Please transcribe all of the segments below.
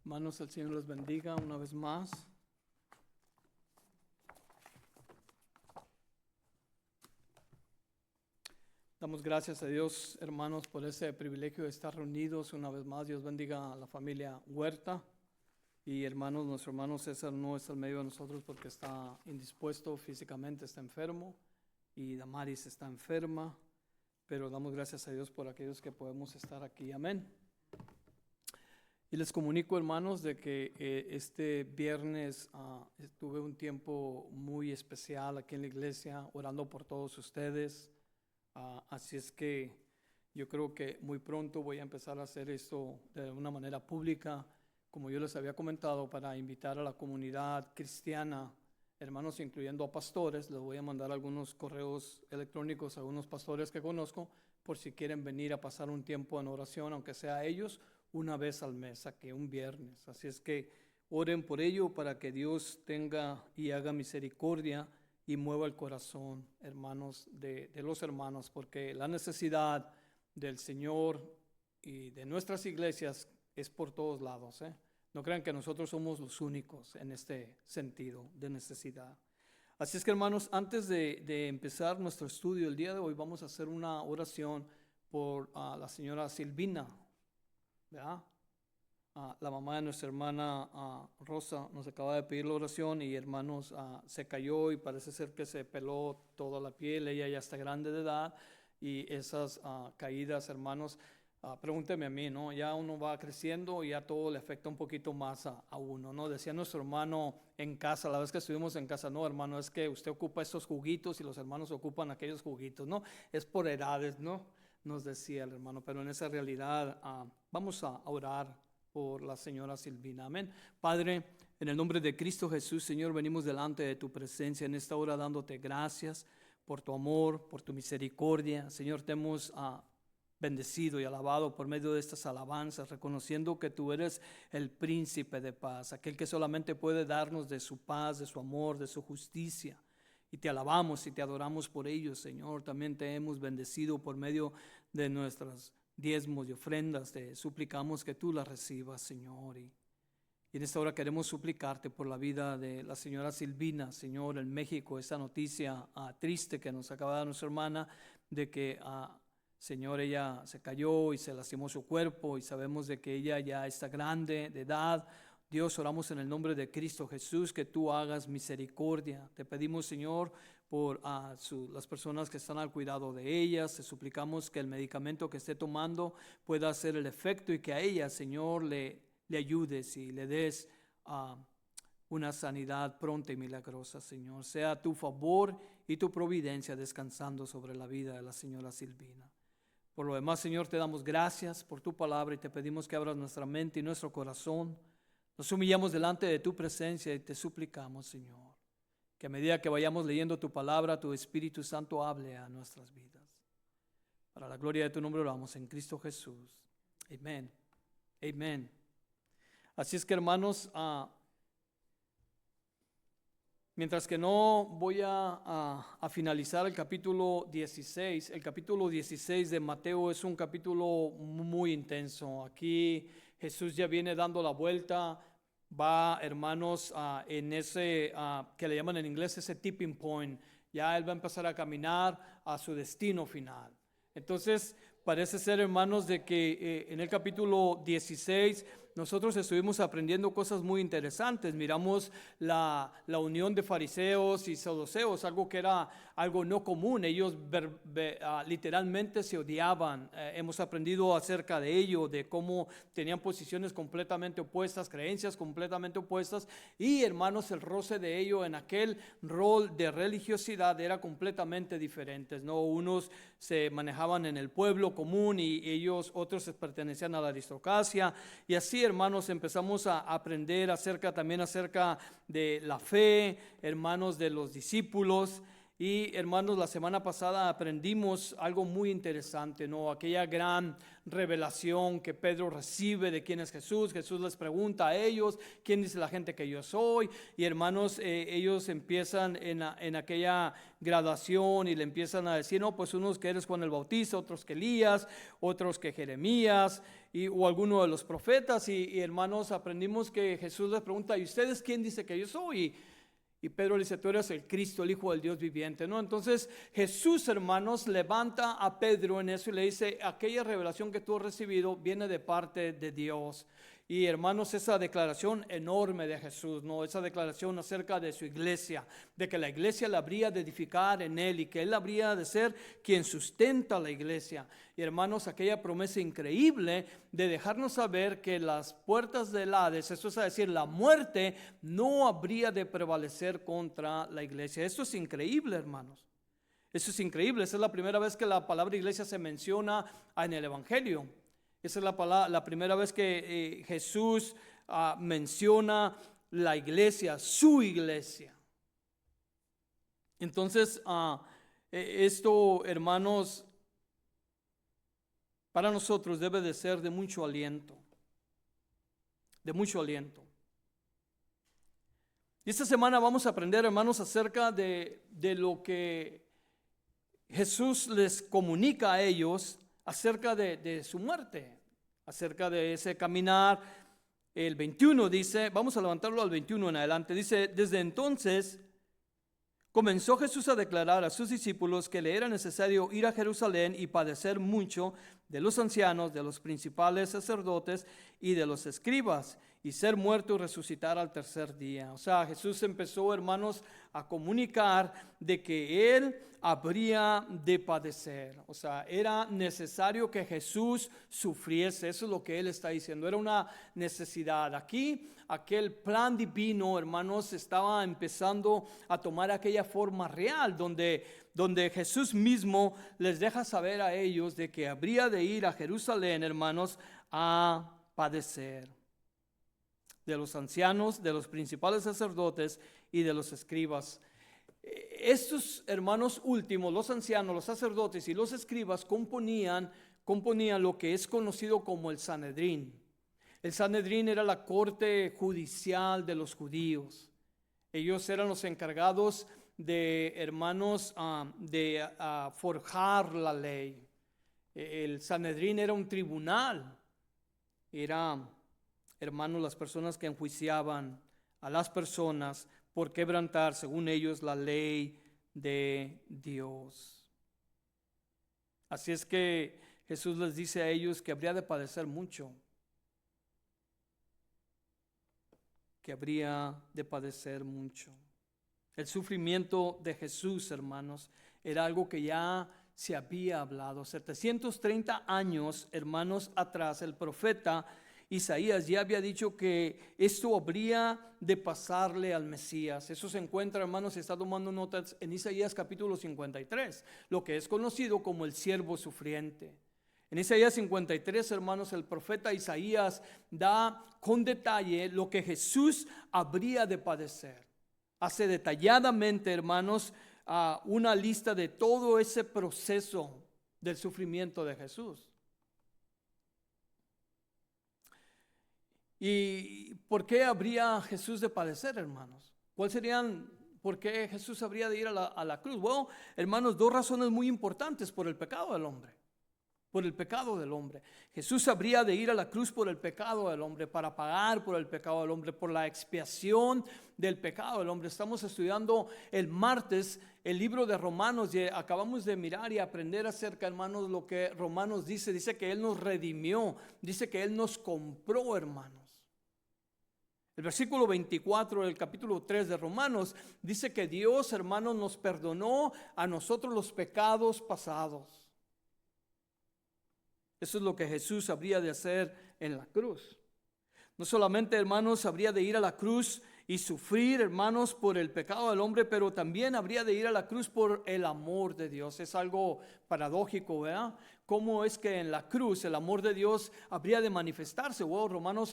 Hermanos, el Señor los bendiga una vez más. Damos gracias a Dios, hermanos, por ese privilegio de estar reunidos una vez más. Dios bendiga a la familia Huerta. Y hermanos, nuestro hermano César no está en medio de nosotros porque está indispuesto físicamente, está enfermo. Y Damaris está enferma. Pero damos gracias a Dios por aquellos que podemos estar aquí. Amén. Y les comunico, hermanos, de que este viernes tuve un tiempo muy especial aquí en la iglesia, orando por todos ustedes. Así es que yo creo que muy pronto voy a empezar a hacer esto de una manera pública, como yo les había comentado, para invitar a la comunidad cristiana, hermanos, incluyendo a pastores. Les voy a mandar algunos correos electrónicos a algunos pastores que conozco, por si quieren venir a pasar un tiempo en oración, aunque sea ellos, una vez al mes, aquí un viernes. Así es que oren por ello para que Dios tenga y haga misericordia y mueva el corazón, hermanos, de los hermanos, porque la necesidad del Señor y de nuestras iglesias es por todos lados. No crean que nosotros somos los únicos en este sentido de necesidad. Así es que, hermanos, antes de empezar nuestro estudio el día de hoy, vamos a hacer una oración por la señora Silvina, ¿verdad? La mamá de nuestra hermana Rosa nos acaba de pedir la oración y, hermanos, se cayó y parece ser que se peló toda la piel. Ella ya está grande de edad y esas caídas, hermanos, pregúnteme a mí, ¿no? Ya uno va creciendo y ya todo le afecta un poquito más a uno, ¿no? Decía nuestro hermano en casa, la vez que estuvimos en casa, no, hermano, es que usted ocupa estos juguitos y los hermanos ocupan aquellos juguitos, ¿no? Es por edades, ¿no? Nos decía el hermano, pero en esa realidad vamos a orar por la señora Silvina. Amén. Padre, en el nombre de Cristo Jesús, Señor, venimos delante de tu presencia en esta hora dándote gracias por tu amor, por tu misericordia. Señor, te hemos bendecido y alabado por medio de estas alabanzas, reconociendo que tú eres el príncipe de paz, aquel que solamente puede darnos de su paz, de su amor, de su justicia. Y te alabamos y te adoramos por ello, Señor. También te hemos bendecido por medio de nuestras diezmos y ofrendas. Te suplicamos que tú las recibas, Señor. Y en esta hora queremos suplicarte por la vida de la señora Silvina, Señor, en México. Esta noticia triste que nos acaba de dar nuestra hermana de que, Señor, ella se cayó y se lastimó su cuerpo, y sabemos de que ella ya está grande de edad. Dios, oramos en el nombre de Cristo Jesús que tú hagas misericordia. Te pedimos, Señor, por las personas que están al cuidado de ellas. Te suplicamos que el medicamento que esté tomando pueda hacer el efecto y que a ella, Señor, le ayudes y le des una sanidad pronta y milagrosa, Señor. Sea tu favor y tu providencia descansando sobre la vida de la señora Silvina. Por lo demás, Señor, te damos gracias por tu palabra y te pedimos que abras nuestra mente y nuestro corazón. Nos humillamos delante de tu presencia y te suplicamos, Señor, que a medida que vayamos leyendo tu palabra, tu Espíritu Santo hable a nuestras vidas. Para la gloria de tu nombre oramos en Cristo Jesús. Amén. Amén. Así es que, hermanos, mientras que no voy a finalizar el capítulo 16, el capítulo 16 de Mateo es un capítulo muy intenso. Aquí Jesús ya viene dando la vuelta, va, hermanos, en ese que le llaman en inglés ese tipping point. Ya él va a empezar a caminar a su destino final. Entonces, parece ser, hermanos, de que en el capítulo 16 nosotros estuvimos aprendiendo cosas muy interesantes. Miramos la unión de fariseos y saduceos, algo que era algo no común. Ellos literalmente se odiaban. Hemos aprendido acerca de ello, de cómo tenían posiciones completamente opuestas, creencias completamente opuestas. Y, hermanos, el roce de ello en aquel rol de religiosidad era completamente diferente, ¿no? Unos se manejaban en el pueblo común y otros pertenecían a la aristocracia. Y así, hermanos, empezamos a aprender también acerca de la fe, hermanos, de los discípulos. Y, hermanos, la semana pasada aprendimos algo muy interesante, ¿no? Aquella gran revelación que Pedro recibe de quién es Jesús. Jesús les pregunta a ellos, ¿quién dice la gente que yo soy? Y, hermanos, ellos empiezan en aquella graduación y le empiezan a decir, no, pues unos que eres Juan el Bautista, otros que Elías, otros que Jeremías. o alguno de los profetas, y hermanos, aprendimos que Jesús les pregunta, ¿y ustedes quién dice que yo soy? Y Pedro le dice, tú eres el Cristo, el Hijo del Dios viviente, ¿no? Entonces Jesús, hermanos, levanta a Pedro en eso y le dice, aquella revelación que tú has recibido viene de parte de Dios. Y hermanos, esa declaración enorme de Jesús, ¿no? Esa declaración acerca de su iglesia, de que la iglesia la habría de edificar en él y que él habría de ser quien sustenta la iglesia. Y hermanos, aquella promesa increíble de dejarnos saber que las puertas del Hades, eso es decir, la muerte, no habría de prevalecer contra la iglesia. Esto es increíble, hermanos. Eso es increíble. Esa es la primera vez que la palabra iglesia se menciona en el Evangelio. Esa es la primera vez que Jesús menciona la iglesia, su iglesia. Entonces, esto, hermanos, para nosotros debe de ser de mucho aliento. De mucho aliento. Y esta semana vamos a aprender, hermanos, acerca de lo que Jesús les comunica a ellos acerca de su muerte, acerca de ese caminar. El 21 dice, vamos a levantarlo al 21 en adelante, dice, desde entonces comenzó Jesús a declarar a sus discípulos que le era necesario ir a Jerusalén y padecer mucho de los ancianos, de los principales sacerdotes y de los escribas, y ser muerto y resucitar al tercer día. O sea, Jesús empezó, hermanos, a comunicar de que él habría de padecer. O sea, era necesario que Jesús sufriese. Eso es lo que él está diciendo. Era una necesidad. Aquí, aquel plan divino, hermanos, estaba empezando a tomar aquella forma real, donde Jesús mismo les deja saber a ellos de que habría de ir a Jerusalén, hermanos, a padecer. De los ancianos, de los principales sacerdotes y de los escribas. Estos hermanos últimos, los ancianos, los sacerdotes y los escribas componían lo que es conocido como el Sanedrín. El Sanedrín era la corte judicial de los judíos. Ellos eran los encargados de, hermanos, de forjar la ley. El Sanedrín era un tribunal. Era, hermanos, las personas que enjuiciaban a las personas por quebrantar, según ellos, la ley de Dios. Así es que Jesús les dice a ellos que habría de padecer mucho. Que habría de padecer mucho. El sufrimiento de Jesús, hermanos, era algo que ya se había hablado. 730 años, hermanos, atrás, el profeta Isaías ya había dicho que esto habría de pasarle al Mesías. Eso se encuentra, hermanos, se está tomando notas en Isaías capítulo 53, lo que es conocido como el siervo sufriente. En Isaías 53, hermanos, el profeta Isaías da con detalle lo que Jesús habría de padecer. Hace detalladamente, hermanos, una lista de todo ese proceso del sufrimiento de Jesús. ¿Y por qué habría Jesús de padecer, hermanos? ¿Por qué Jesús habría de ir a la cruz? Bueno, hermanos, dos razones muy importantes: por el pecado del hombre. Por el pecado del hombre. Jesús habría de ir a la cruz por el pecado del hombre, para pagar por el pecado del hombre, por la expiación del pecado del hombre. Estamos estudiando el martes el libro de Romanos y acabamos de mirar y aprender acerca, hermanos, lo que Romanos dice. Dice que Él nos redimió, dice que Él nos compró, hermanos. El versículo 24 del capítulo 3 de Romanos dice que Dios, hermanos, nos perdonó a nosotros los pecados pasados. Eso es lo que Jesús habría de hacer en la cruz. No solamente, hermanos, habría de ir a la cruz y sufrir, hermanos, por el pecado del hombre, pero también habría de ir a la cruz por el amor de Dios. Es algo paradójico, ¿verdad? ¿Cómo es que en la cruz el amor de Dios habría de manifestarse? Bueno,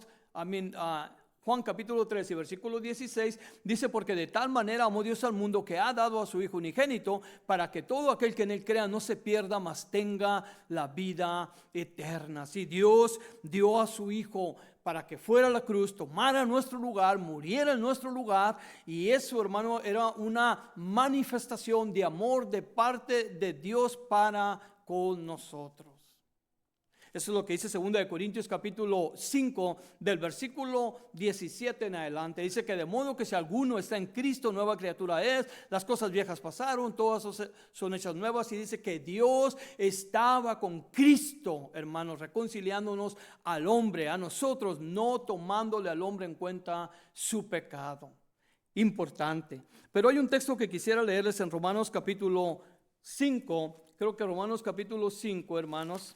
Juan capítulo 13, versículo 16 dice: porque de tal manera amó Dios al mundo que ha dado a su Hijo unigénito, para que todo aquel que en él crea no se pierda, mas tenga la vida eterna. Si Dios dio a su Hijo para que fuera a la cruz, tomara nuestro lugar, muriera en nuestro lugar, y eso, hermano, era una manifestación de amor de parte de Dios para con nosotros. Eso es lo que dice 2 Corintios capítulo 5 del versículo 17 en adelante. Dice que de modo que si alguno está en Cristo, nueva criatura es, las cosas viejas pasaron, todas son hechas nuevas. Y dice que Dios estaba con Cristo, hermanos, reconciliándonos al hombre, a nosotros, no tomándole al hombre en cuenta su pecado. Importante. Pero hay un texto que quisiera leerles en Romanos capítulo 5, creo que Romanos capítulo 5, hermanos,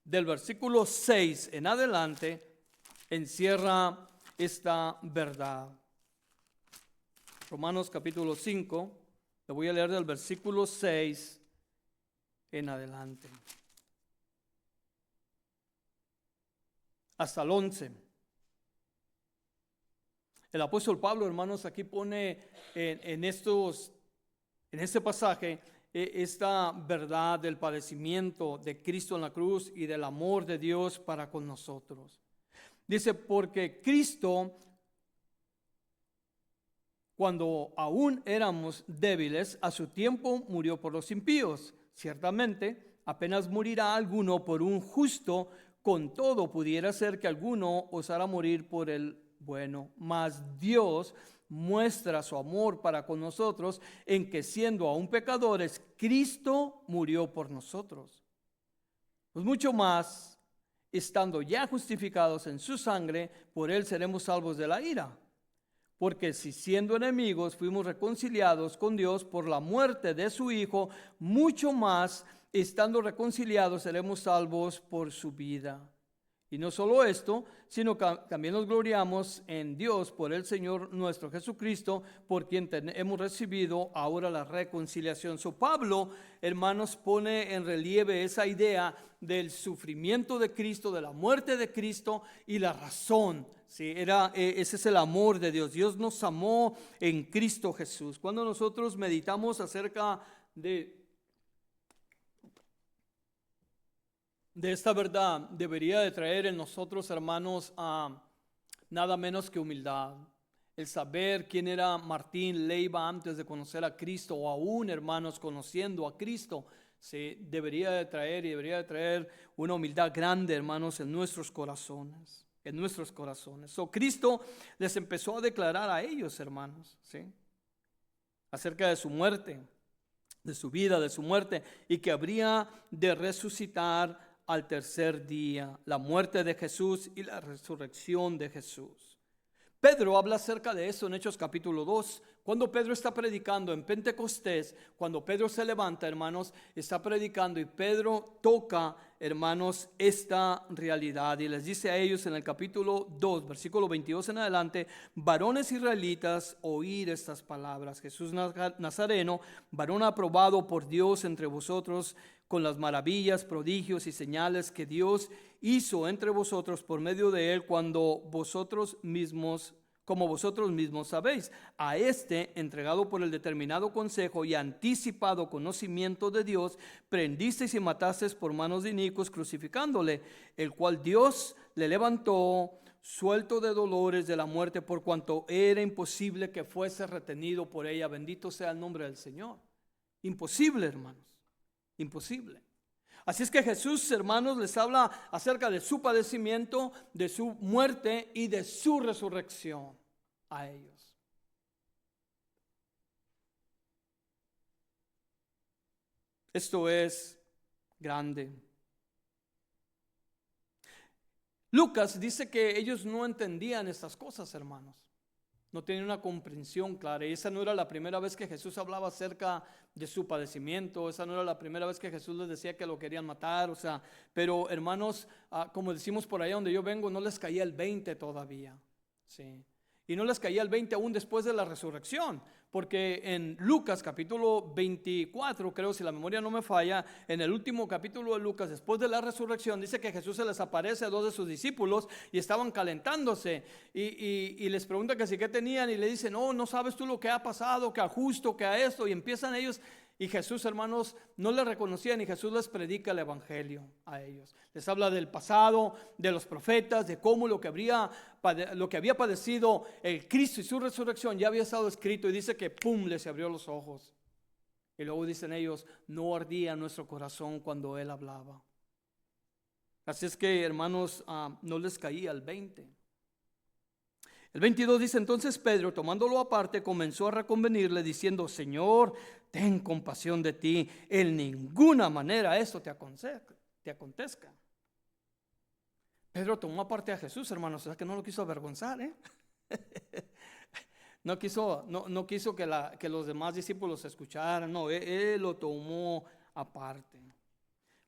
del versículo 6 en adelante, encierra esta verdad. Romanos capítulo 5, le voy a leer del versículo 6 en adelante, hasta el 11. El apóstol Pablo, hermanos, aquí pone en este pasaje esta verdad del padecimiento de Cristo en la cruz y del amor de Dios para con nosotros. Dice, porque Cristo, cuando aún éramos débiles, a su tiempo murió por los impíos. Ciertamente, apenas morirá alguno por un justo, con todo pudiera ser que alguno osara morir por el bueno, mas Dios muestra su amor para con nosotros en que siendo aún pecadores, Cristo murió por nosotros. Pues mucho más, estando ya justificados en su sangre, por él seremos salvos de la ira. Porque si siendo enemigos fuimos reconciliados con Dios por la muerte de su Hijo, mucho más, estando reconciliados, seremos salvos por su vida. Y no solo esto, sino que también nos gloriamos en Dios por el Señor nuestro Jesucristo, por quien hemos recibido ahora la reconciliación. Pablo, hermanos, pone en relieve esa idea del sufrimiento de Cristo, de la muerte de Cristo y la razón. Sí, ese es el amor de Dios. Dios nos amó en Cristo Jesús. Cuando nosotros meditamos acerca de esta verdad, debería de traer en nosotros, hermanos, nada menos que humildad. El saber quién era Martín Leiva antes de conocer a Cristo, o aún, hermanos, conociendo a Cristo, debería de traer una humildad grande, hermanos, en nuestros corazones. En nuestros corazones. Cristo les empezó a declarar a ellos, hermanos, ¿sí?, acerca de su muerte, de su vida, de su muerte, y que habría de resucitar al tercer día, la muerte de Jesús y la resurrección de Jesús. Pedro habla acerca de eso en Hechos capítulo 2, cuando Pedro está predicando en Pentecostés. Cuando Pedro se levanta, hermanos, está predicando, y Pedro toca, hermanos, esta realidad y les dice a ellos en el capítulo 2, versículo 22 en adelante: varones israelitas, oíd estas palabras. Jesús Nazareno, varón aprobado por Dios entre vosotros, con las maravillas, prodigios y señales que Dios hizo entre vosotros por medio de él, como vosotros mismos sabéis. A este, entregado por el determinado consejo y anticipado conocimiento de Dios, prendisteis y matasteis por manos de inicuos, crucificándole, el cual Dios le levantó, suelto de dolores de la muerte, por cuanto era imposible que fuese retenido por ella. Bendito sea el nombre del Señor. Imposible, hermanos. Imposible. Así es que Jesús, hermanos, les habla acerca de su padecimiento, de su muerte y de su resurrección a ellos. Esto es grande. Lucas dice que ellos no entendían estas cosas, hermanos. No tenían una comprensión clara. Y esa no era la primera vez que Jesús hablaba acerca de su padecimiento. Esa no era la primera vez que Jesús les decía que lo querían matar. Pero hermanos, como decimos por allá donde yo vengo, no les caía el 20 todavía. Sí. Y no les caía el 20 aún después de la resurrección. Porque en Lucas capítulo 24, creo, si la memoria no me falla, en el último capítulo de Lucas, después de la resurrección, dice que Jesús se les aparece a dos de sus discípulos y estaban calentándose. Y les pregunta que si qué tenían, y le dicen: no sabes tú lo que ha pasado, que a justo, que a esto. Y empiezan ellos. Y Jesús, hermanos, no les reconocían, y Jesús les predica el evangelio a ellos. Les habla del pasado, de los profetas, de cómo lo que había padecido el Cristo y su resurrección ya había estado escrito. Y dice que pum, les abrió los ojos. Y luego dicen ellos: no ardía nuestro corazón cuando Él hablaba. Así es que, hermanos, no les caía el 20. El 22 dice: entonces Pedro, tomándolo aparte, comenzó a reconvenirle diciendo: Señor, ten compasión de ti, en ninguna manera esto te acontezca. Pedro tomó aparte a Jesús, hermanos, o sea que no lo quiso avergonzar, No quiso que los demás discípulos escucharan, no, él lo tomó aparte.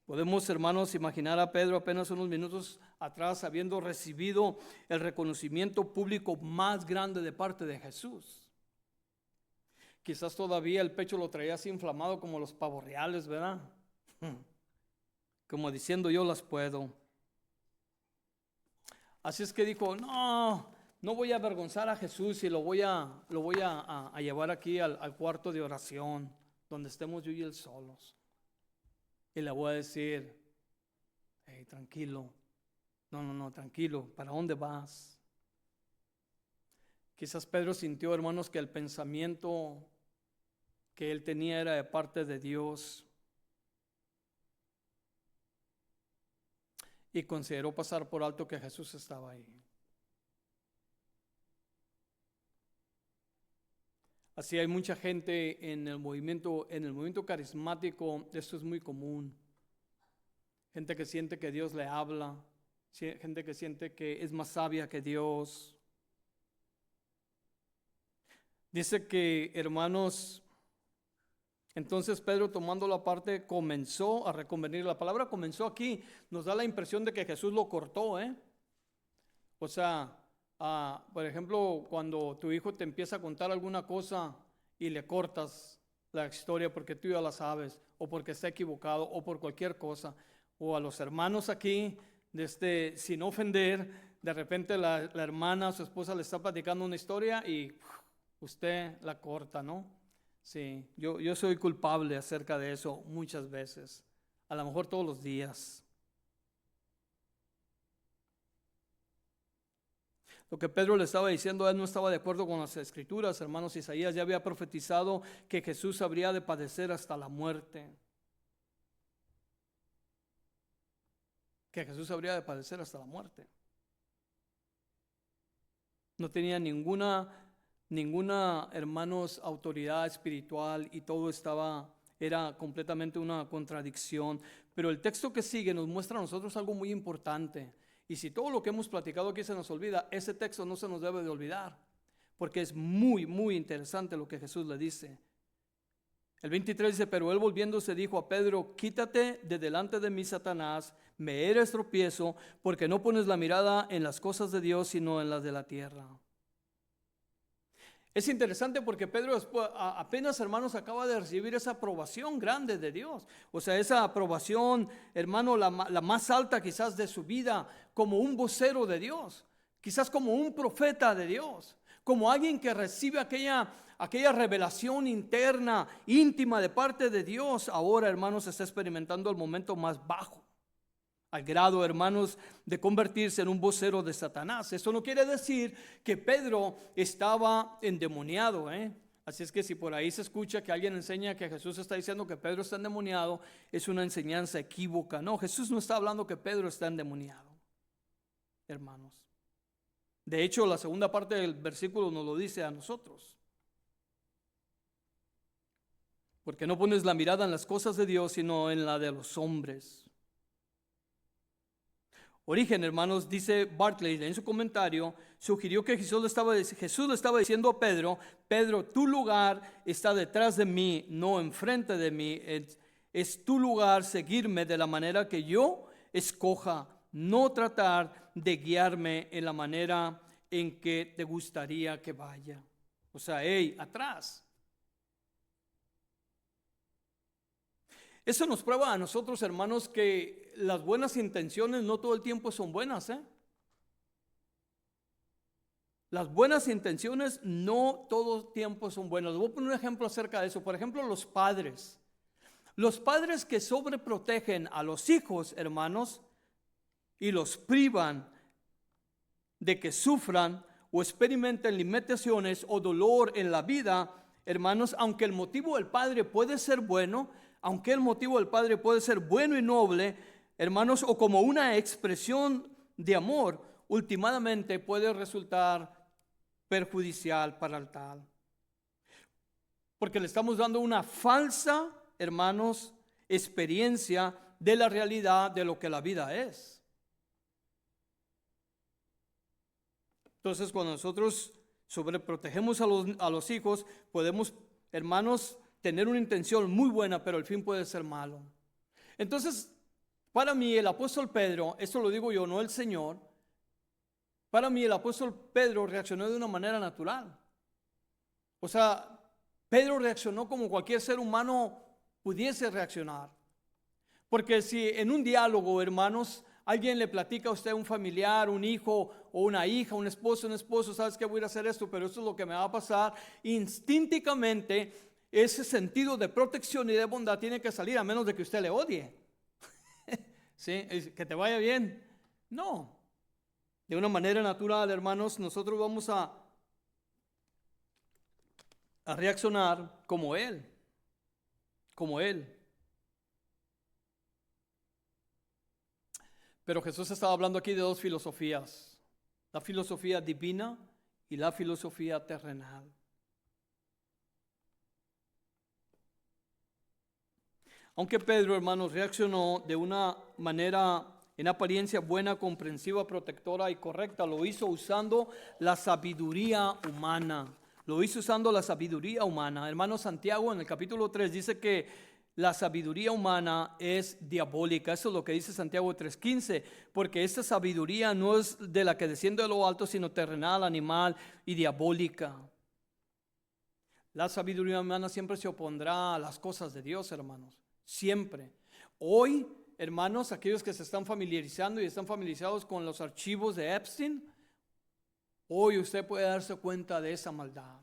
Podemos, hermanos, imaginar a Pedro apenas unos minutos atrás habiendo recibido el reconocimiento público más grande de parte de Jesús. Quizás todavía el pecho lo traía así inflamado como los pavos reales, ¿verdad? Como diciendo: yo las puedo. Así es que dijo: no voy a avergonzar a Jesús y lo voy a llevar aquí al cuarto de oración, donde estemos yo y él solos. Y le voy a decir: hey, tranquilo, no, tranquilo, ¿para dónde vas? Quizás Pedro sintió, hermanos, que el pensamiento que él tenía era de parte de Dios, y consideró pasar por alto que Jesús estaba ahí. Así hay mucha gente en el movimiento carismático. Esto es muy común. Gente que siente que Dios le habla, gente que siente que es más sabia que Dios. Dice que, hermanos, entonces Pedro, tomándolo aparte, comenzó a reconvenir. La palabra comenzó aquí nos da la impresión de que Jesús lo cortó, O sea, por ejemplo, cuando tu hijo te empieza a contar alguna cosa y le cortas la historia porque tú ya la sabes, o porque está equivocado, o por cualquier cosa. O a los hermanos aquí, sin ofender, de repente la hermana, su esposa, le está platicando una historia y usted la corta, ¿no? Sí, yo soy culpable acerca de eso muchas veces, a lo mejor todos los días. Lo que Pedro le estaba diciendo, él no estaba de acuerdo con las escrituras, hermanos. Isaías ya había profetizado que Jesús habría de padecer hasta la muerte. Que Jesús habría de padecer hasta la muerte. No tenía ninguna, hermanos, autoridad espiritual, y todo era completamente una contradicción. Pero el texto que sigue nos muestra a nosotros algo muy importante. Y si todo lo que hemos platicado aquí se nos olvida, ese texto no se nos debe de olvidar, porque es muy, muy interesante lo que Jesús le dice. El 23 dice: pero él volviéndose dijo a Pedro: quítate de delante de mí, Satanás, me eres tropiezo, porque no pones la mirada en las cosas de Dios, sino en las de la tierra. Es interesante porque Pedro apenas, hermanos, acaba de recibir esa aprobación grande de Dios. O sea, esa aprobación, hermano, la más alta quizás de su vida, como un vocero de Dios, quizás como un profeta de Dios, como alguien que recibe aquella revelación interna, íntima de parte de Dios. Ahora, hermanos, está experimentando el momento más bajo, al grado, hermanos, de convertirse en un vocero de Satanás. Eso no quiere decir que Pedro estaba endemoniado, Así es que si por ahí se escucha que alguien enseña que Jesús está diciendo que Pedro está endemoniado, es una enseñanza equívoca. No, Jesús no está hablando que Pedro está endemoniado, hermanos. De hecho, la segunda parte del versículo nos lo dice a nosotros. Porque no pones la mirada en las cosas de Dios, sino en la de los hombres. Origen, hermanos, dice Barclay en su comentario, sugirió que Jesús le estaba diciendo a Pedro: Pedro, tu lugar está detrás de mí, no enfrente de mí. Es tu lugar seguirme de la manera que yo escoja, no tratar de guiarme en la manera en que te gustaría que vaya. O sea, atrás. Eso nos prueba a nosotros, hermanos, que las buenas intenciones no todo el tiempo son buenas, Las buenas intenciones no todo el tiempo son buenas. Les voy a poner un ejemplo acerca de eso. Por ejemplo, los padres. Los padres que sobreprotegen a los hijos, hermanos, y los privan de que sufran o experimenten limitaciones o dolor en la vida, hermanos, aunque el motivo del padre puede ser bueno, y noble, hermanos, o como una expresión de amor, últimamente puede resultar perjudicial para el tal. Porque le estamos dando una falsa, hermanos, experiencia de la realidad de lo que la vida es. Entonces, cuando nosotros sobreprotegemos a los hijos, podemos, hermanos, tener una intención muy buena, pero el fin puede ser malo. Entonces, para mí el apóstol Pedro, esto lo digo yo, no el Señor, para mí el apóstol Pedro reaccionó de una manera natural. O sea, Pedro reaccionó como cualquier ser humano pudiese reaccionar. Porque si en un diálogo, hermanos, alguien le platica a usted, un familiar, un hijo o una hija, un esposo, ¿sabes qué? Voy a ir a hacer esto, pero esto es lo que me va a pasar. Instintivamente, ese sentido de protección y de bondad tiene que salir, a menos de que usted le odie. ¿Sí? Que te vaya bien. No. De una manera natural, hermanos, nosotros vamos a reaccionar como Él. Como Él. Pero Jesús estaba hablando aquí de dos filosofías. La filosofía divina y la filosofía terrenal. Aunque Pedro, hermanos, reaccionó de una manera en apariencia buena, comprensiva, protectora y correcta, lo hizo usando la sabiduría humana. Lo hizo usando la sabiduría humana. Hermano Santiago en el capítulo 3 dice que la sabiduría humana es diabólica. Eso es lo que dice Santiago 3:15, porque esta sabiduría no es de la que desciende de lo alto, sino terrenal, animal y diabólica. La sabiduría humana siempre se opondrá a las cosas de Dios, hermanos. Siempre. Hoy, hermanos, aquellos que se están familiarizando y están familiarizados con los archivos de Epstein, hoy usted puede darse cuenta de esa maldad.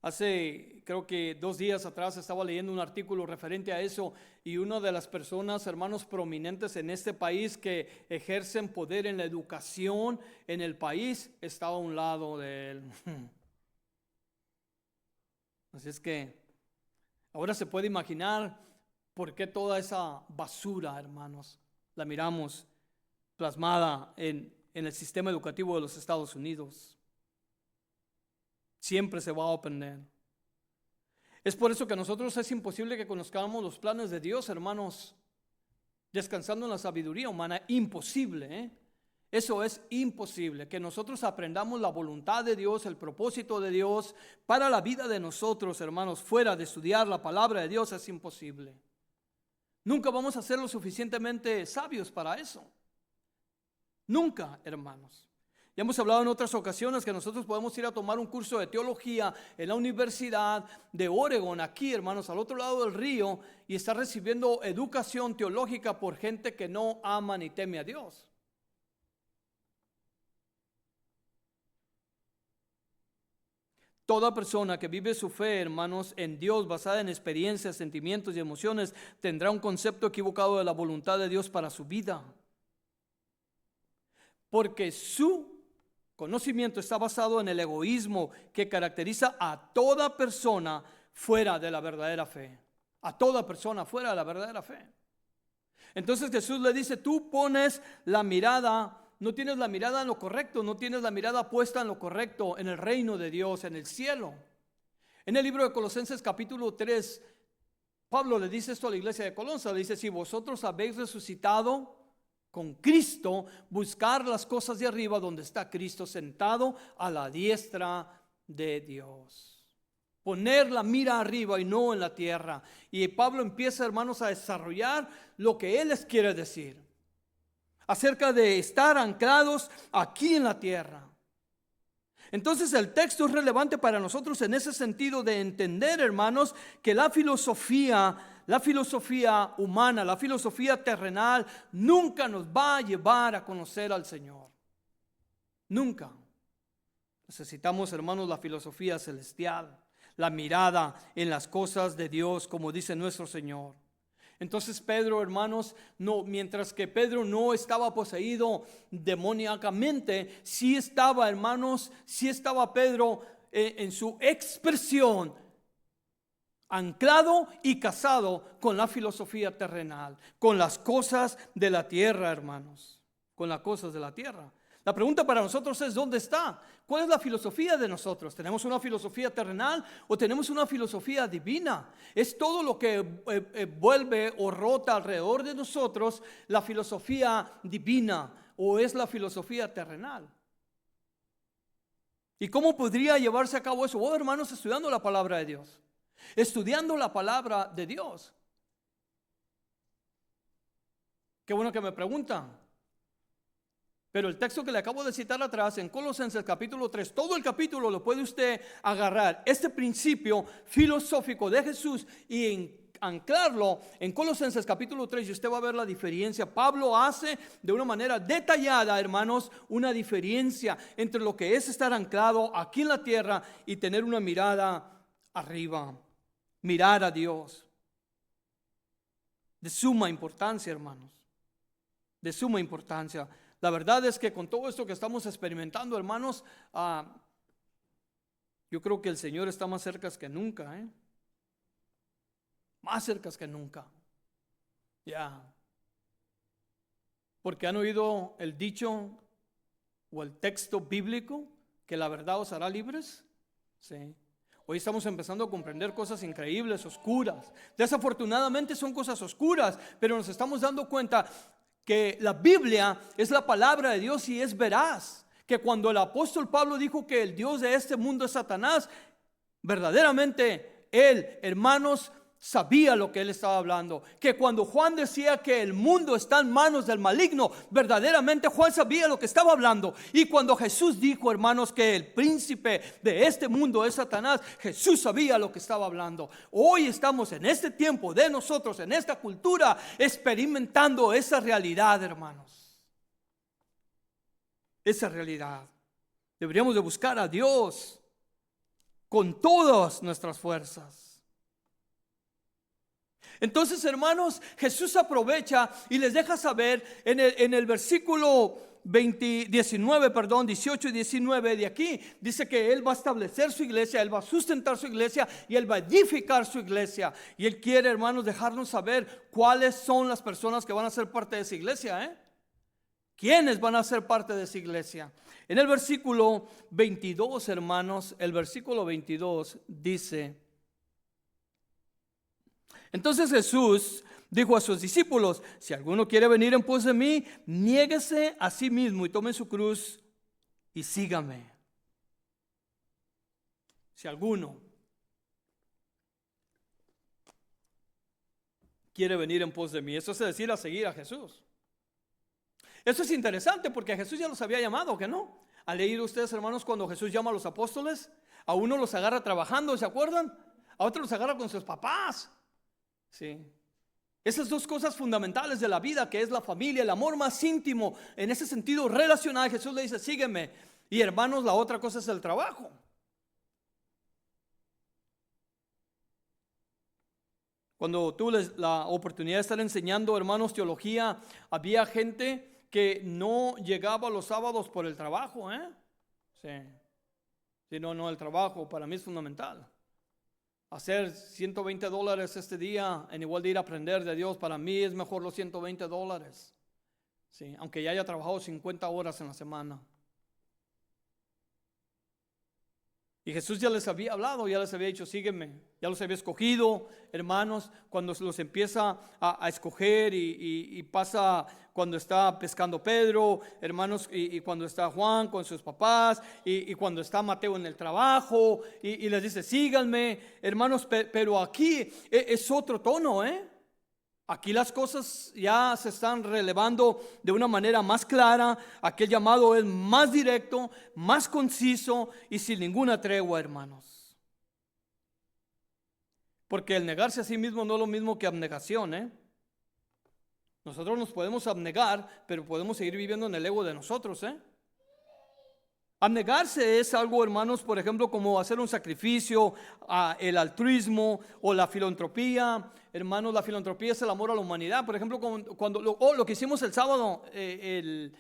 Hace, creo que 2 días atrás estaba leyendo un artículo referente a eso y una de las personas, hermanos, prominentes en este país que ejercen poder en la educación en el país estaba a un lado de él. Así es que ahora se puede imaginar por qué toda esa basura, hermanos, la miramos plasmada en el sistema educativo de los Estados Unidos. Siempre se va a aprender. Es por eso que a nosotros es imposible que conozcamos los planes de Dios, hermanos, descansando en la sabiduría humana. Imposible, ¿eh? Eso es imposible, que nosotros aprendamos la voluntad de Dios, el propósito de Dios para la vida de nosotros, hermanos, fuera de estudiar la palabra de Dios, es imposible. Nunca vamos a ser lo suficientemente sabios para eso. Nunca, hermanos. Ya hemos hablado en otras ocasiones que nosotros podemos ir a tomar un curso de teología en la Universidad de Oregon, aquí, hermanos, al otro lado del río, y estar recibiendo educación teológica por gente que no ama ni teme a Dios. Toda persona que vive su fe, hermanos, en Dios, basada en experiencias, sentimientos y emociones, tendrá un concepto equivocado de la voluntad de Dios para su vida. Porque su conocimiento está basado en el egoísmo que caracteriza a toda persona fuera de la verdadera fe. A toda persona fuera de la verdadera fe. Entonces Jesús le dice, tú pones la mirada, no tienes la mirada en lo correcto, no tienes la mirada puesta en lo correcto, en el reino de Dios, en el cielo. En el libro de Colosenses capítulo 3, Pablo le dice esto a la iglesia de Colosas, le dice, si vosotros habéis resucitado con Cristo, buscar las cosas de arriba donde está Cristo sentado a la diestra de Dios. Poner la mira arriba y no en la tierra. Y Pablo empieza, hermanos, a desarrollar lo que él les quiere decir acerca de estar anclados aquí en la tierra. Entonces el texto es relevante para nosotros en ese sentido de entender, hermanos, que la filosofía humana, la filosofía terrenal, nunca nos va a llevar a conocer al Señor. Nunca. Necesitamos, hermanos, la filosofía celestial, la mirada en las cosas de Dios, como dice nuestro Señor. Entonces Pedro, hermanos, mientras que Pedro no estaba poseído demoníacamente, sí estaba, hermanos, sí estaba Pedro en su expresión anclado y casado con la filosofía terrenal, con las cosas de la tierra, hermanos, con las cosas de la tierra. La pregunta para nosotros es: ¿dónde está? ¿Cuál es la filosofía de nosotros? ¿Tenemos una filosofía terrenal o tenemos una filosofía divina? Es todo lo que vuelve o rota alrededor de nosotros la filosofía divina, o es la filosofía terrenal. ¿Y cómo podría llevarse a cabo eso? Oh, hermanos, estudiando la palabra de Dios. Estudiando la palabra de Dios. Qué bueno que me preguntan. Pero el texto que le acabo de citar atrás, en Colosenses capítulo 3, todo el capítulo lo puede usted agarrar. Este principio filosófico de Jesús y anclarlo en Colosenses capítulo 3, y usted va a ver la diferencia. Pablo hace de una manera detallada, hermanos, una diferencia entre lo que es estar anclado aquí en la tierra y tener una mirada arriba. Mirar a Dios. De suma importancia, hermanos. De suma importancia. La verdad es que con todo esto que estamos experimentando, hermanos, yo creo que el Señor está más cerca que nunca, más cerca que nunca. Ya. Porque han oído el dicho o el texto bíblico que la verdad os hará libres. Sí. Hoy estamos empezando a comprender cosas increíbles, oscuras. Desafortunadamente son cosas oscuras, pero nos estamos dando cuenta que la Biblia es la palabra de Dios y es veraz. Que cuando el apóstol Pablo dijo que el Dios de este mundo es Satanás, verdaderamente él, hermanos, sabía lo que él estaba hablando. Que cuando Juan decía que el mundo está en manos del maligno, verdaderamente Juan sabía lo que estaba hablando. Y cuando Jesús dijo, hermanos, que el príncipe de este mundo es Satanás, Jesús sabía lo que estaba hablando. Hoy estamos en este tiempo de nosotros, en esta cultura, experimentando esa realidad, hermanos. Esa realidad. Deberíamos de buscar a Dios con todas nuestras fuerzas. Entonces, hermanos, Jesús aprovecha y les deja saber en el versículo 18 y 19 de aquí, dice que Él va a establecer su iglesia, Él va a sustentar su iglesia y Él va a edificar su iglesia. Y Él quiere, hermanos, dejarnos saber cuáles son las personas que van a ser parte de esa iglesia, ¿Quiénes van a ser parte de esa iglesia? En el versículo 22, hermanos, el versículo 22 dice: entonces Jesús dijo a sus discípulos: si alguno quiere venir en pos de mí, niéguese a sí mismo y tome su cruz y sígame. Si alguno quiere venir en pos de mí, eso es decir, a seguir a Jesús. Eso es interesante porque Jesús ya los había llamado, ¿que no? ¿Han leído ustedes, hermanos, cuando Jesús llama a los apóstoles? A uno los agarra trabajando, ¿se acuerdan? A otro los agarra con sus papás. Sí. Esas dos cosas fundamentales de la vida, que es la familia, el amor más íntimo, en ese sentido relacional, Jesús le dice: sígueme. Y hermanos, la otra cosa es el trabajo. Cuando tuve la oportunidad de estar enseñando, hermanos, teología, había gente que no llegaba los sábados por el trabajo, Sí. Sí, no, el trabajo para mí es fundamental. Hacer $120 este día en igual de ir a aprender de Dios, para mí es mejor los $120. Sí, aunque ya haya trabajado 50 horas en la semana. Y Jesús ya les había hablado, ya les había dicho: sígueme. Ya los había escogido, hermanos, cuando los empieza a escoger y pasa cuando está pescando Pedro, hermanos, y cuando está Juan con sus papás, y cuando está Mateo en el trabajo, y les dice: síganme, hermanos. Pero aquí es otro tono, Aquí las cosas ya se están relevando de una manera más clara. Aquí el llamado es más directo, más conciso y sin ninguna tregua, hermanos. Porque el negarse a sí mismo no es lo mismo que abnegación, Nosotros nos podemos abnegar, pero podemos seguir viviendo en el ego de nosotros, Abnegarse es algo, hermanos, por ejemplo, como hacer un sacrificio, el altruismo o la filantropía. Hermanos, la filantropía es el amor a la humanidad. Por ejemplo, cuando lo que hicimos el sábado, el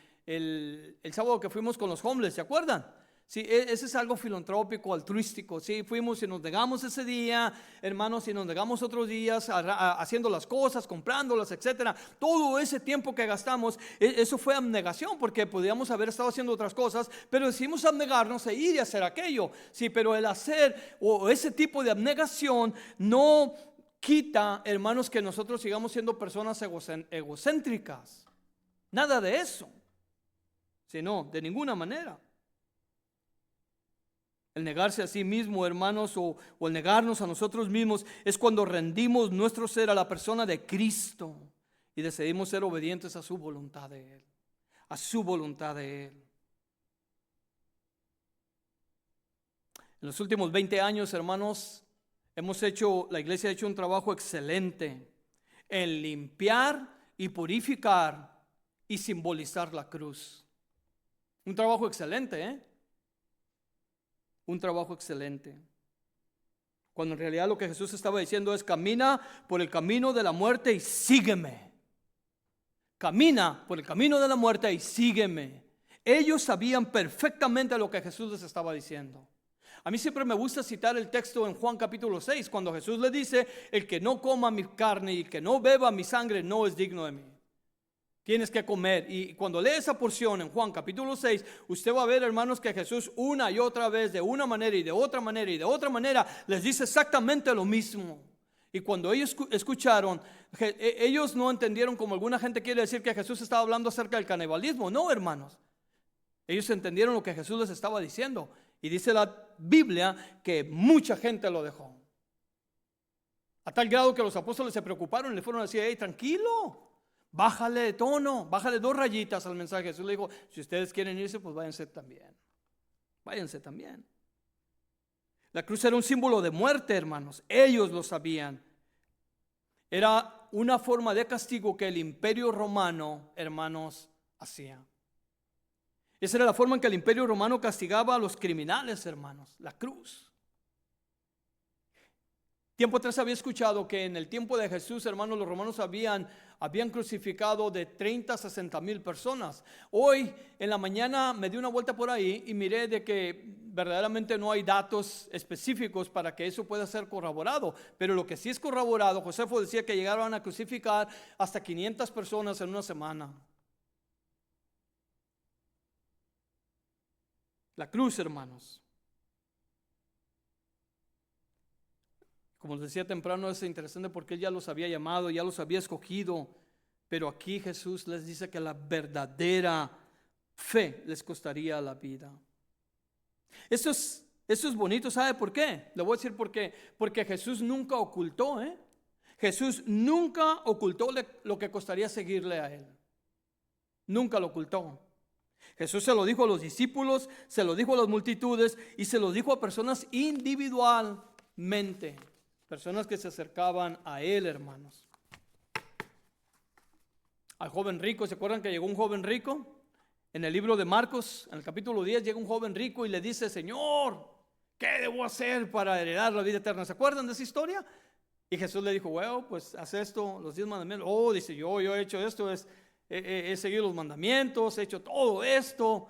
sábado que fuimos con los homeless, ¿se acuerdan? Sí, ese es algo filantrópico, altruístico. Sí, fuimos y nos negamos ese día, hermanos, y nos negamos otros días haciendo las cosas, comprándolas, etcétera. Todo ese tiempo que gastamos, eso fue abnegación, porque podíamos haber estado haciendo otras cosas, pero decidimos abnegarnos e ir y hacer aquello. Sí, pero el hacer o ese tipo de abnegación no quita, hermanos, que nosotros sigamos siendo personas egocéntricas. Nada de eso. Sino, de ninguna manera. El negarse a sí mismo, hermanos, o el negarnos a nosotros mismos, es cuando rendimos nuestro ser a la persona de Cristo y decidimos ser obedientes a su voluntad de Él, a su voluntad de Él. En los últimos 20 años, hermanos, la iglesia ha hecho un trabajo excelente en limpiar y purificar y simbolizar la cruz. Un trabajo excelente, un trabajo excelente. Cuando en realidad lo que Jesús estaba diciendo es: camina por el camino de la muerte y sígueme. Camina por el camino de la muerte y sígueme. Ellos sabían perfectamente lo que Jesús les estaba diciendo. A mí siempre me gusta citar el texto en Juan capítulo 6, cuando Jesús le dice: el que no coma mi carne y el que no beba mi sangre no es digno de mí. Tienes que comer. Y cuando lee esa porción en Juan capítulo 6, usted va a ver, hermanos, que Jesús una y otra vez, de una manera y de otra manera y de otra manera, les dice exactamente lo mismo. Y cuando ellos escucharon, ellos no entendieron, como alguna gente quiere decir, que Jesús estaba hablando acerca del canibalismo. No, hermanos. Ellos entendieron lo que Jesús les estaba diciendo. Y dice la Biblia que mucha gente lo dejó. A tal grado que los apóstoles se preocuparon y le fueron a decir: hey, tranquilo. Bájale de tono, bájale 2 rayitas al mensaje. Jesús le dijo: si ustedes quieren irse, pues váyanse también. Váyanse también. La cruz era un símbolo de muerte, hermanos. Ellos lo sabían. Era una forma de castigo que el imperio romano, hermanos, hacía. Esa era la forma en que el imperio romano castigaba a los criminales, hermanos. La cruz. Tiempo atrás había escuchado que en el tiempo de Jesús, hermanos, los romanos habían crucificado de 30 a 60 mil personas. Hoy en la mañana me di una vuelta por ahí y miré de que verdaderamente no hay datos específicos para que eso pueda ser corroborado. Pero lo que sí es corroborado, Josefo decía que llegaron a crucificar hasta 500 personas en una semana. La cruz, hermanos. Como les decía temprano, es interesante porque Él ya los había llamado, ya los había escogido. Pero aquí Jesús les dice que la verdadera fe les costaría la vida. Esto es bonito, ¿sabe por qué? Le voy a decir por qué. Porque Jesús nunca ocultó, Jesús nunca ocultó lo que costaría seguirle a Él. Nunca lo ocultó. Jesús se lo dijo a los discípulos, se lo dijo a las multitudes y se lo dijo a personas individualmente. Personas que se acercaban a Él, hermanos. Al joven rico, ¿se acuerdan que llegó un joven rico? En el libro de Marcos, en el capítulo 10, llega un joven rico y le dice: Señor, ¿qué debo hacer para heredar la vida eterna? ¿Se acuerdan de esa historia? Y Jesús le dijo: bueno, pues haz esto, los 10 mandamientos. Oh, dice, yo he hecho esto, he seguido los mandamientos, he hecho todo esto.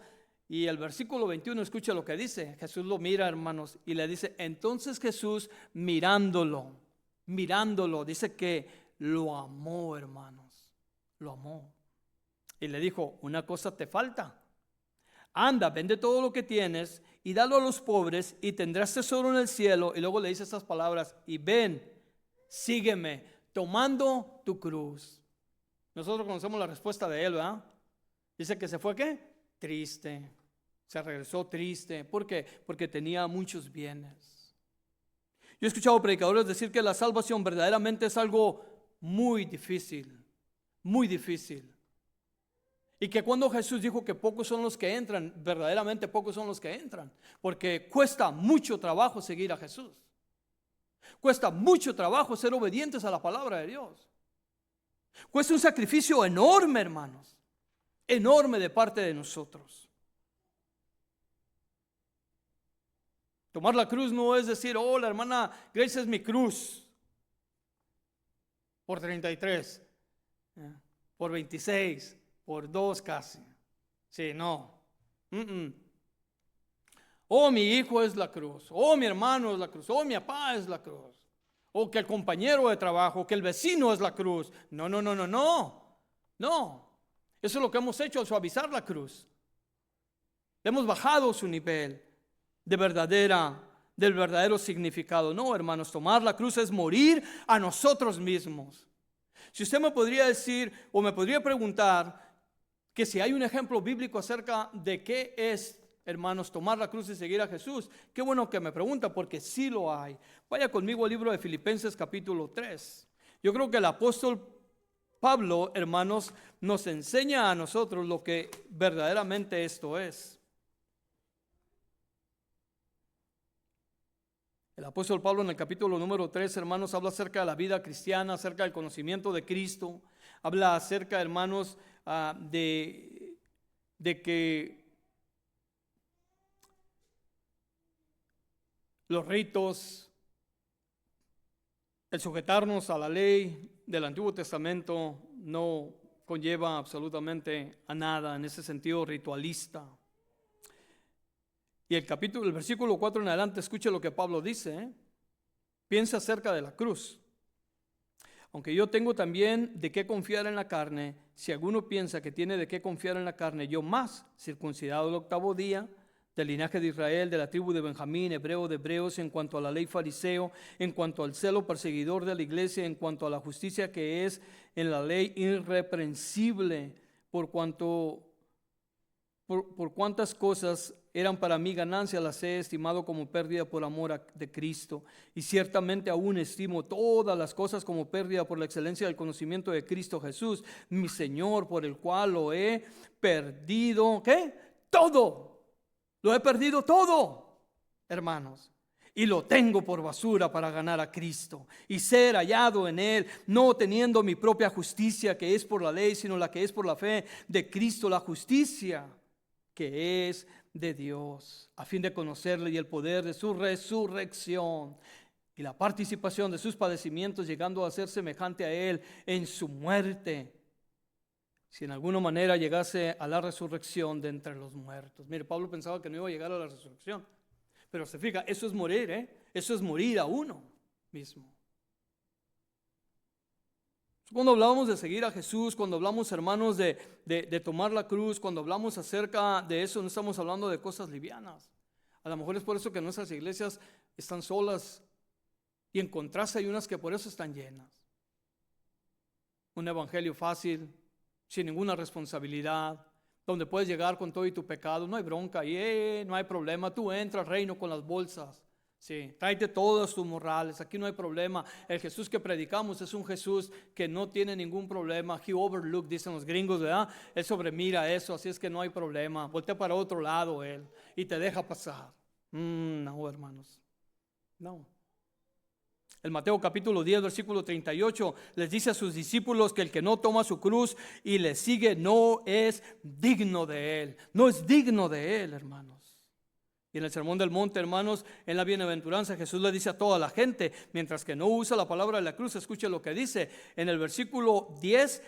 Y el versículo 21, escucha lo que dice. Jesús lo mira, hermanos, y le dice: entonces Jesús, mirándolo, dice que lo amó, hermanos. Lo amó. Y le dijo: una cosa te falta. Anda, vende todo lo que tienes y dalo a los pobres y tendrás tesoro en el cielo. Y luego le dice estas palabras: y ven, sígueme, tomando tu cruz. Nosotros conocemos la respuesta de él, ¿verdad? Dice que se fue, ¿qué? Triste. Se regresó triste. ¿Por qué? Porque tenía muchos bienes. Yo he escuchado predicadores decir que la salvación verdaderamente es algo muy difícil. Muy difícil. Y que cuando Jesús dijo que pocos son los que entran, verdaderamente pocos son los que entran. Porque cuesta mucho trabajo seguir a Jesús. Cuesta mucho trabajo ser obedientes a la palabra de Dios. Cuesta un sacrificio enorme, hermanos. Enorme de parte de nosotros. Tomar la cruz no es decir: oh, la hermana Grace es mi cruz. Por 33. Por 26. Por 2 casi. Sí, no. O mi hijo es la cruz, o mi hermano es la cruz, o mi papá es la cruz, o que el compañero de trabajo, o que el vecino es la cruz. No, no, no, no, no. No. Eso es lo que hemos hecho al suavizar la cruz. Hemos bajado su nivel del verdadero significado. No, hermanos, tomar la cruz es morir a nosotros mismos. Si usted me podría decir o me podría preguntar que si hay un ejemplo bíblico acerca de qué es, hermanos, tomar la cruz y seguir a Jesús, qué bueno que me pregunta, porque sí lo hay. Vaya conmigo al libro de Filipenses capítulo 3. Yo creo que el apóstol Pablo, hermanos, nos enseña a nosotros lo que verdaderamente esto es. El apóstol Pablo en el capítulo número 3, hermanos, habla acerca de la vida cristiana, acerca del conocimiento de Cristo. Habla acerca, hermanos, de que los ritos, el sujetarnos a la ley del Antiguo Testamento no conlleva absolutamente a nada en ese sentido ritualista. Y el versículo 4 en adelante, escuche lo que Pablo dice. Piensa acerca de la cruz. Aunque yo tengo también de qué confiar en la carne, si alguno piensa que tiene de qué confiar en la carne, yo más, circuncidado el 8º día, del linaje de Israel, de la tribu de Benjamín, hebreo de hebreos, en cuanto a la ley fariseo, en cuanto al celo perseguidor de la iglesia, en cuanto a la justicia que es en la ley irreprensible, por cuantas cosas eran para mí ganancia, las he estimado como pérdida por amor de Cristo. Y ciertamente aún estimo todas las cosas como pérdida por la excelencia del conocimiento de Cristo Jesús, mi Señor, por el cual lo he perdido. ¿Qué? Todo. Lo he perdido todo, hermanos. Y lo tengo por basura para ganar a Cristo y ser hallado en Él, no teniendo mi propia justicia que es por la ley, sino la que es por la fe de Cristo, la justicia que es de Dios, a fin de conocerle y el poder de su resurrección y la participación de sus padecimientos, llegando a ser semejante a Él en su muerte, si en alguna manera llegase a la resurrección de entre los muertos. Mire, Pablo pensaba que no iba a llegar a la resurrección, pero se fija, eso es morir, eso es morir a uno mismo. Cuando hablamos de seguir a Jesús, cuando hablamos, hermanos, de tomar la cruz, cuando hablamos acerca de eso, no estamos hablando de cosas livianas. A lo mejor es por eso que nuestras iglesias están solas y en contraste hay unas que por eso están llenas. Un evangelio fácil, sin ninguna responsabilidad, donde puedes llegar con todo y tu pecado, no hay bronca y no hay problema, tú entras al reino con las bolsas. Sí, tráete todos tus morrales, aquí no hay problema. El Jesús que predicamos es un Jesús que no tiene ningún problema. He overlooked, dicen los gringos, ¿verdad? Él sobremira eso, así es que no hay problema. Voltea para otro lado Él y te deja pasar. No, hermanos, no. El Mateo capítulo 10, versículo 38, les dice a sus discípulos que el que no toma su cruz y le sigue no es digno de Él. No es digno de Él, hermanos. Y en el Sermón del Monte, hermanos, en la bienaventuranza, Jesús le dice a toda la gente, mientras que no usa la palabra de la cruz, escuche lo que dice en el versículo 10: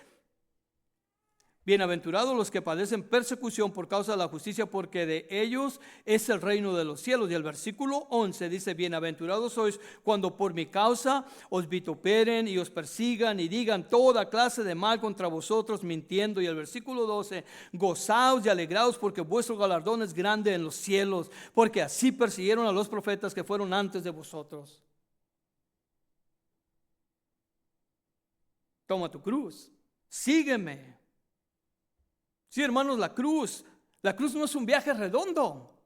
bienaventurados los que padecen persecución por causa de la justicia, porque de ellos es el reino de los cielos. Y el versículo 11 dice: bienaventurados sois cuando por mi causa os vituperen y os persigan y digan toda clase de mal contra vosotros mintiendo. Y el versículo 12: gozaos y alegraos, porque vuestro galardón es grande en los cielos, porque así persiguieron a los profetas que fueron antes de vosotros. Toma tu cruz, sígueme. Sí, hermanos, la cruz no es un viaje redondo.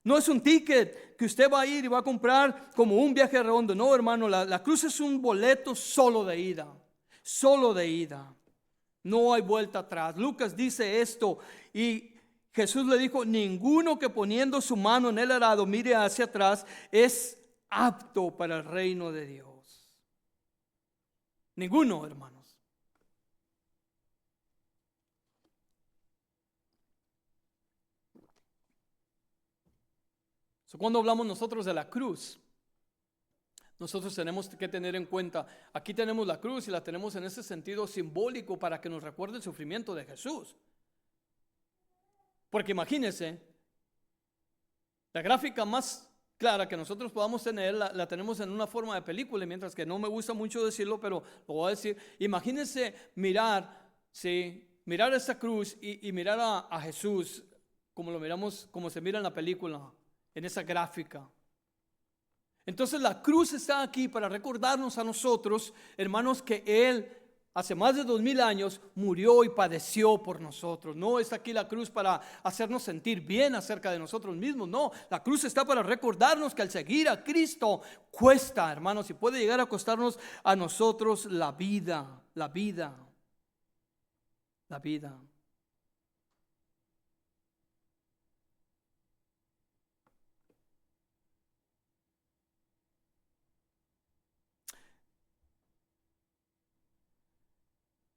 No es un ticket que usted va a ir y va a comprar como un viaje redondo. No, hermano, la cruz es un boleto solo de ida. Solo de ida. No hay vuelta atrás. Lucas dice esto y Jesús le dijo: ninguno que poniendo su mano en el arado mire hacia atrás es apto para el reino de Dios. Ninguno, hermanos. Cuando hablamos nosotros de la cruz, nosotros tenemos que tener en cuenta, aquí tenemos la cruz y la tenemos en ese sentido simbólico para que nos recuerde el sufrimiento de Jesús. Porque imagínense, La gráfica más clara que nosotros podamos tener la tenemos en una forma de película, mientras que no me gusta mucho decirlo, pero lo voy a decir. Imagínense mirar, ¿sí? Mirar esta cruz y mirar a Jesús como lo miramos, como se mira en la película, en esa gráfica. Entonces la cruz está aquí para recordarnos a nosotros, hermanos, que Él hace más de 2000 años murió y padeció por nosotros. No está aquí la cruz para hacernos sentir bien acerca de nosotros mismos. No, la cruz está para recordarnos que al seguir a Cristo cuesta, hermanos, y puede llegar a costarnos a nosotros la vida, la vida, la vida.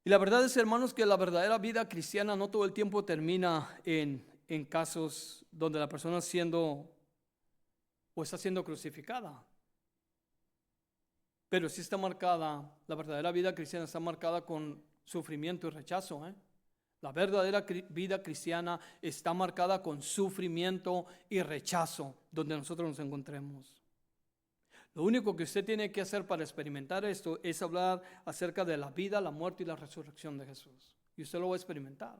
Y la verdad es, hermanos, que la verdadera vida cristiana no todo el tiempo termina en casos donde la persona siendo o está siendo crucificada. Pero sí está marcada, la verdadera vida cristiana está marcada con sufrimiento y rechazo. La verdadera vida cristiana está marcada con sufrimiento y rechazo donde nosotros nos encontremos. Lo único que usted tiene que hacer para experimentar esto es hablar acerca de la vida, la muerte y la resurrección de Jesús. Y usted lo va a experimentar.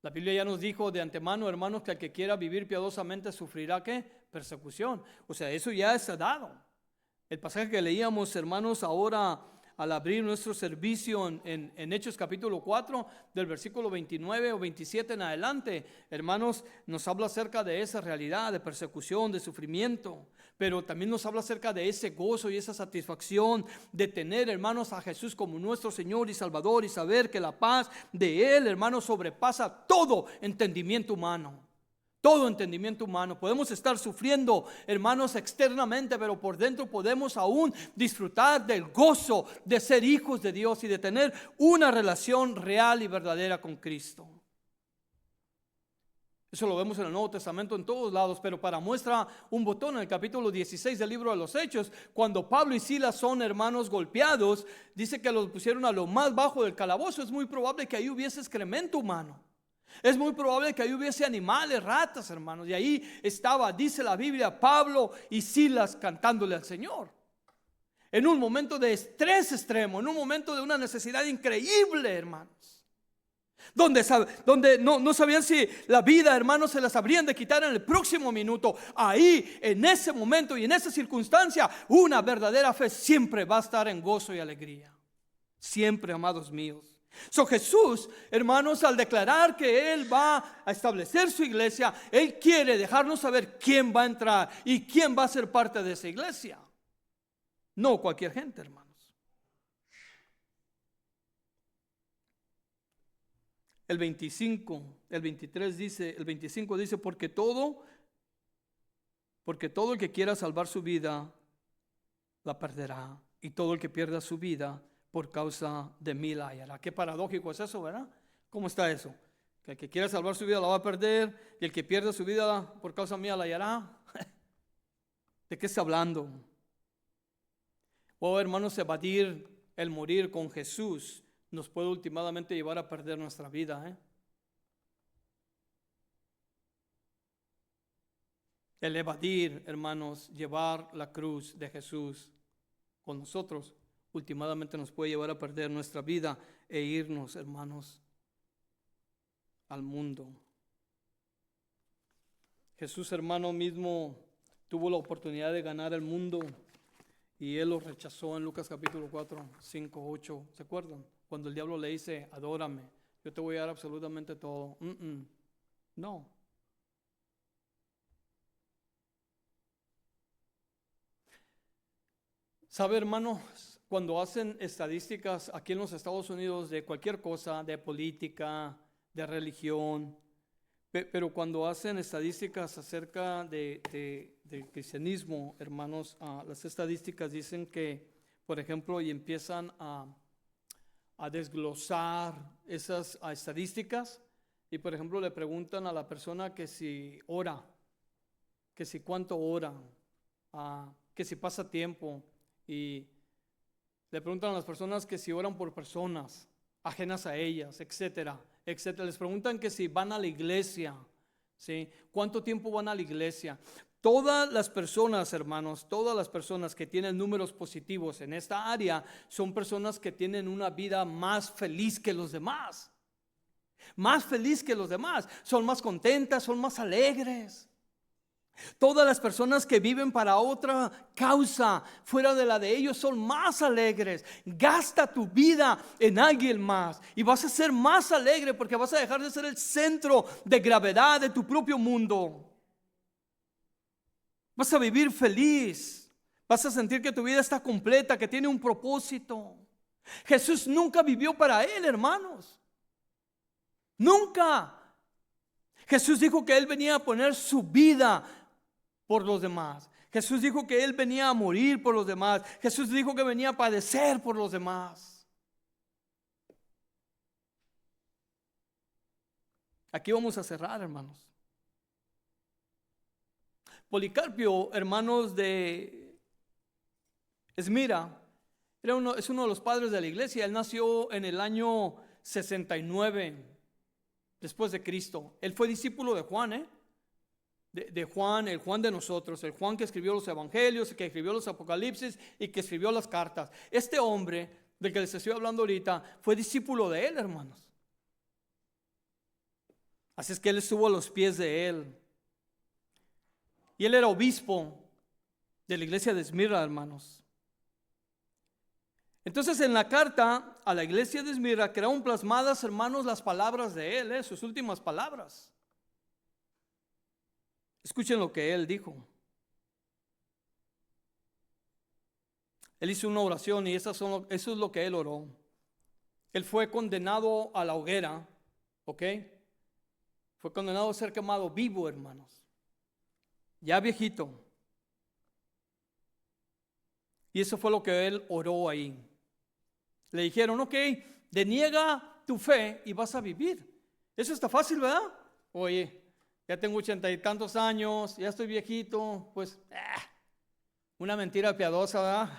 La Biblia ya nos dijo de antemano, hermanos, que el que quiera vivir piadosamente sufrirá ¿qué? Persecución. O sea, eso ya está dado. El pasaje que leíamos, hermanos, ahora al abrir nuestro servicio en Hechos capítulo 4, del versículo 29 o 27 en adelante, hermanos, nos habla acerca de esa realidad de persecución, de sufrimiento, pero también nos habla acerca de ese gozo y esa satisfacción de tener, hermanos, a Jesús como nuestro Señor y Salvador y saber que la paz de Él, hermanos, sobrepasa todo entendimiento humano. Todo entendimiento humano. Podemos estar sufriendo, hermanos, externamente, pero por dentro podemos aún disfrutar del gozo de ser hijos de Dios y de tener una relación real y verdadera con Cristo. Eso lo vemos en el Nuevo Testamento en todos lados, pero para muestra un botón en el capítulo 16 del libro de los Hechos, cuando Pablo y Silas son hermanos golpeados, dice que los pusieron a lo más bajo del calabozo. Es muy probable que ahí hubiese excremento humano. Es muy probable que ahí hubiese animales, ratas, hermanos. Y ahí estaba, dice la Biblia, Pablo y Silas cantándole al Señor. En un momento de estrés extremo, en un momento de una necesidad increíble, hermanos. Donde no sabían si la vida, hermanos, se las habrían de quitar en el próximo minuto. Ahí, en ese momento y en esa circunstancia, una verdadera fe siempre va a estar en gozo y alegría. Siempre, amados míos. Jesús, hermanos, al declarar que Él va a establecer su iglesia, Él quiere dejarnos saber quién va a entrar y quién va a ser parte de esa iglesia. No cualquier gente, hermanos. El 23 dice, el 25 dice, porque todo el que quiera salvar su vida, la perderá. Y todo el que pierda su vida, por causa de mí la hallará. Qué paradójico es eso, ¿verdad? ¿Cómo está eso? Que el que quiera salvar su vida la va a perder y el que pierda su vida por causa mía la hallará. ¿De qué está hablando? Hermanos, evadir el morir con Jesús nos puede últimamente llevar a perder nuestra vida. El evadir, hermanos, llevar la cruz de Jesús con nosotros últimamente nos puede llevar a perder nuestra vida e irnos, hermanos, al mundo. Jesús, hermano, mismo tuvo la oportunidad de ganar el mundo y Él lo rechazó en Lucas capítulo 4, 5, 8. ¿Se acuerdan? Cuando el diablo le dice, adórame, yo te voy a dar absolutamente todo. No. ¿Sabe, hermanos? Cuando hacen estadísticas aquí en los Estados Unidos de cualquier cosa, de política, de religión, pero cuando hacen estadísticas acerca del cristianismo, hermanos, las estadísticas dicen que, por ejemplo, y empiezan a desglosar esas estadísticas y, por ejemplo, le preguntan a la persona que si ora, que si cuánto ora, que si pasa tiempo, y le preguntan a las personas que si oran por personas ajenas a ellas, etcétera, etcétera. Les preguntan que si van a la iglesia, ¿Sí? ¿Cuánto tiempo van a la iglesia? Todas las personas, hermanos, todas las personas que tienen números positivos en esta área son personas que tienen una vida más feliz que los demás. Más feliz que los demás. Son más contentas, son más alegres. Todas las personas que viven para otra causa fuera de la de ellos son más alegres. Gasta tu vida en alguien más y vas a ser más alegre porque vas a dejar de ser el centro de gravedad de tu propio mundo. Vas a vivir feliz. Vas a sentir que tu vida está completa, que tiene un propósito. Jesús nunca vivió para él, hermanos. Nunca. Jesús dijo que él venía a poner su vida por los demás. Jesús dijo que él venía a morir por los demás. Jesús dijo que venía a padecer por los demás. Aquí vamos a cerrar, hermanos. Policarpio, hermanos, de Esmira, es uno de los padres de la iglesia. Él nació en el año 69 después de Cristo. Él fue discípulo de Juan, de Juan, el Juan de nosotros, el Juan que escribió los evangelios, que escribió los apocalipsis y que escribió las cartas. Este hombre del que les estoy hablando ahorita fue discípulo de él, hermanos. Así es que él estuvo a los pies de él. Y él era obispo de la iglesia de Esmirna, hermanos. Entonces en la carta a la iglesia de Esmirna quedaron plasmadas, hermanos, las palabras de él, sus últimas palabras. Escuchen lo que él dijo. Él hizo una oración y eso es lo que él oró. Él fue condenado a la hoguera, ¿ok? Fue condenado a ser quemado vivo, hermanos. Ya viejito. Y eso fue lo que él oró ahí. Le dijeron, ok, deniega tu fe y vas a vivir. Eso está fácil, ¿verdad? Oye, ya tengo 80 y tantos años, ya estoy viejito, pues una mentira piadosa, ¿verdad?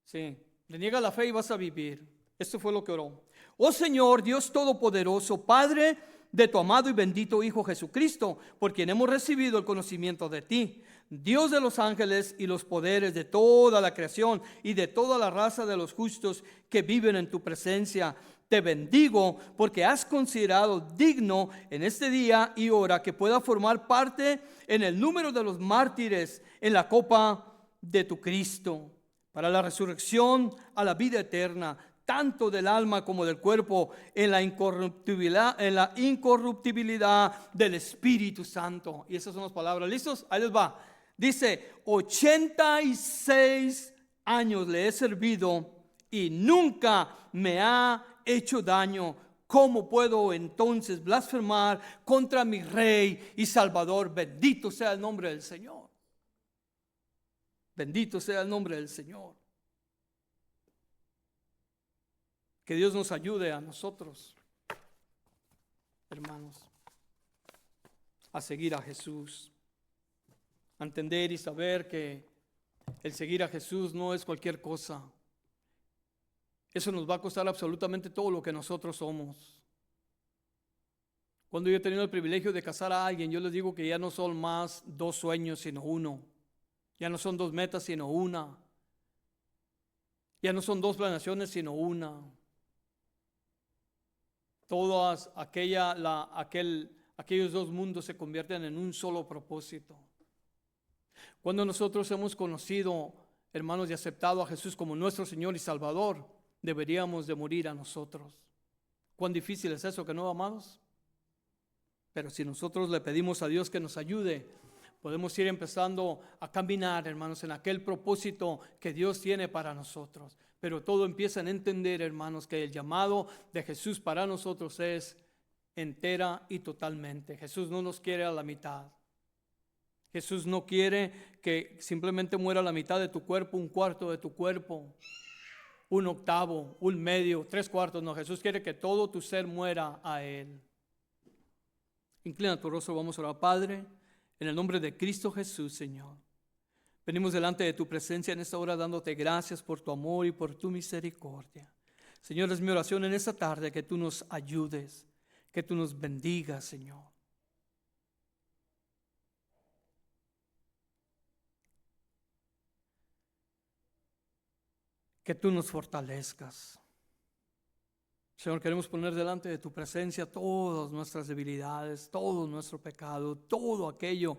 Sí, deniega la fe y vas a vivir. Esto fue lo que oró. Oh Señor, Dios Todopoderoso, Padre de tu amado y bendito Hijo Jesucristo, por quien hemos recibido el conocimiento de ti, Dios de los ángeles y los poderes de toda la creación y de toda la raza de los justos que viven en tu presencia. Te bendigo porque has considerado digno en este día y hora que pueda formar parte en el número de los mártires en la copa de tu Cristo, para la resurrección a la vida eterna, tanto del alma como del cuerpo, en la incorruptibilidad del Espíritu Santo. Y esas son las palabras. ¿Listos? Ahí les va. Dice, 86 años le he servido y nunca me ha hecho daño. ¿Cómo puedo entonces blasfemar contra mi Rey y Salvador? Bendito sea el nombre del Señor. Bendito sea el nombre del Señor. Que Dios nos ayude a nosotros, hermanos, a seguir a Jesús, a entender y saber que el seguir a Jesús no es cualquier cosa. Eso nos va a costar absolutamente todo lo que nosotros somos. Cuando yo he tenido el privilegio de casar a alguien, yo les digo que ya no son más 2 sueños, sino uno. Ya no son 2 metas, sino una. Ya no son 2 planeaciones, sino una. Todas aquellos 2 mundos se convierten en un solo propósito. Cuando nosotros hemos conocido, hermanos, y aceptado a Jesús como nuestro Señor y Salvador, deberíamos de morir a nosotros. ¿Cuán difícil es eso, que no, amados? Pero si nosotros le pedimos a Dios que nos ayude, podemos ir empezando a caminar, hermanos, en aquel propósito que Dios tiene para nosotros. Pero todo empieza en entender, hermanos, que el llamado de Jesús para nosotros es entera y totalmente. Jesús no nos quiere a la mitad. Jesús no quiere que simplemente muera la mitad de tu cuerpo, 1/4 de tu cuerpo, 1/8, 1/2, 3/4. No, Jesús quiere que todo tu ser muera a Él. Inclina tu rostro, vamos a orar. Padre, en el nombre de Cristo Jesús, Señor, venimos delante de tu presencia en esta hora dándote gracias por tu amor y por tu misericordia. Señor, es mi oración en esta tarde que tú nos ayudes, Que tú nos bendigas, Señor. Que tú nos fortalezcas. Señor, queremos poner delante de tu presencia todas nuestras debilidades, todo nuestro pecado, todo aquello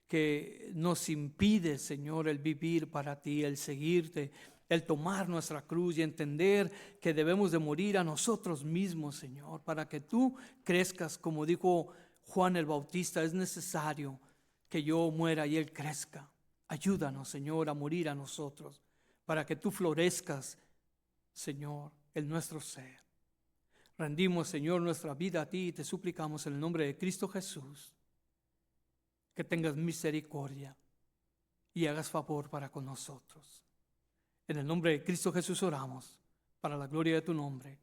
que nos impide, Señor, el vivir para ti, el seguirte, el tomar nuestra cruz y entender que debemos de morir a nosotros mismos, Señor, para que tú crezcas. Como dijo Juan el Bautista, es necesario que yo muera y él crezca. Ayúdanos, Señor, a morir a nosotros, para que tú florezcas, Señor, en nuestro ser. Rendimos, Señor, nuestra vida a ti y te suplicamos en el nombre de Cristo Jesús que tengas misericordia y hagas favor para con nosotros. En el nombre de Cristo Jesús oramos, para la gloria de tu nombre.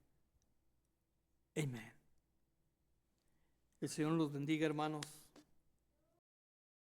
Amén. El Señor los bendiga, hermanos.